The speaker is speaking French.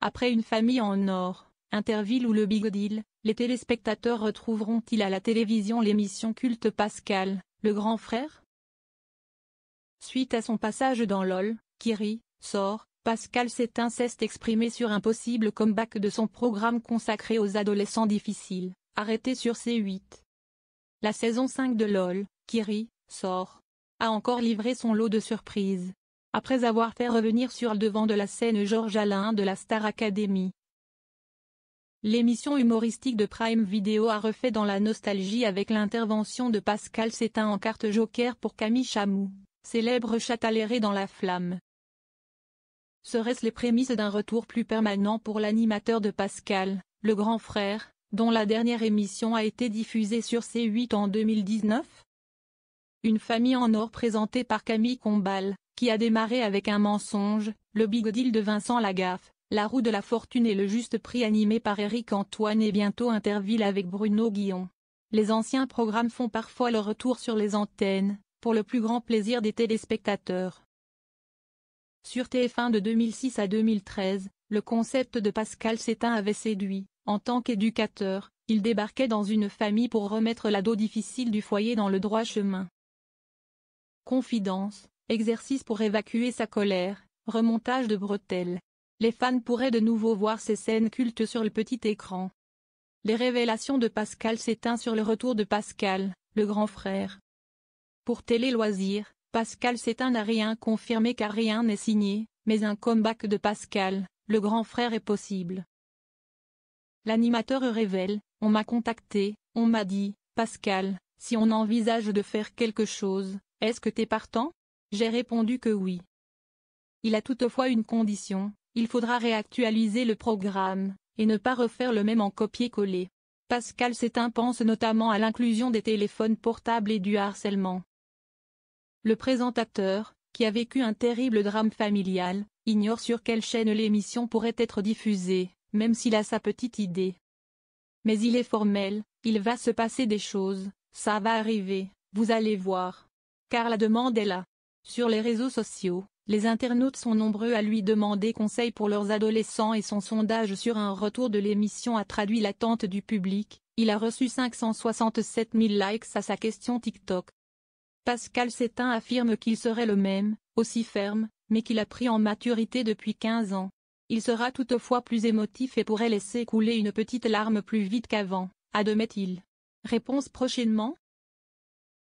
Après une famille en or, Interville ou le Big Deal, les téléspectateurs retrouveront-ils à la télévision l'émission culte Pascal, le grand frère? Suite à son passage dans LOL, qui rit, sort, Pascal s'est exprimé sur un possible comeback de son programme consacré aux adolescents difficiles, arrêté sur C8. La saison 5 de LOL, qui rit, sort, a encore livré son lot de surprises. Après avoir fait revenir sur le devant de la scène Georges Alain de la Star Academy. L'émission humoristique de Prime Video a refait dans la nostalgie avec l'intervention de Pascal Sétain en carte joker pour Camille Chamou, célèbre châtelleraie dans La Flamme. Seraient-ce les prémices d'un retour plus permanent pour l'animateur de Pascal, le grand frère, dont la dernière émission a été diffusée sur C8 en 2019? Une famille en or présentée par Camille Combal, qui a démarré avec un mensonge, le Big Deal de Vincent Lagaffe, la roue de la fortune et le juste prix animé par Éric Antoine et bientôt Interville avec Bruno Guillon. Les anciens programmes font parfois leur retour sur les antennes, pour le plus grand plaisir des téléspectateurs. Sur TF1 de 2006 à 2013, le concept de Pascal Sétain avait séduit. En tant qu'éducateur, il débarquait dans une famille pour remettre l'ado difficile du foyer dans le droit chemin. Confidence, exercice pour évacuer sa colère, remontage de bretelles. Les fans pourraient de nouveau voir ces scènes cultes sur le petit écran. Les révélations de Pascal Sétain sur le retour de Pascal, le grand frère. Pour Télé Loisirs, Pascal Sétain n'a rien confirmé car rien n'est signé, mais un comeback de Pascal, le grand frère est possible. L'animateur révèle, on m'a contacté, on m'a dit, Pascal, si on envisage de faire quelque chose, est-ce que t'es partant? J'ai répondu que oui. Il a toutefois une condition, il faudra réactualiser le programme, et ne pas refaire le même en copier-coller. Pascal Sétain pense notamment à l'inclusion des téléphones portables et du harcèlement. Le présentateur, qui a vécu un terrible drame familial, ignore sur quelle chaîne l'émission pourrait être diffusée, même s'il a sa petite idée. Mais il est formel, il va se passer des choses, ça va arriver, vous allez voir. Car la demande est là. Sur les réseaux sociaux, les internautes sont nombreux à lui demander conseil pour leurs adolescents et son sondage sur un retour de l'émission a traduit l'attente du public, il a reçu 567 000 likes à sa question TikTok. Pascal Sétain affirme qu'il serait le même, aussi ferme, mais qu'il a pris en maturité depuis 15 ans. Il sera toutefois plus émotif et pourrait laisser couler une petite larme plus vite qu'avant, admet-il. Réponse prochainement?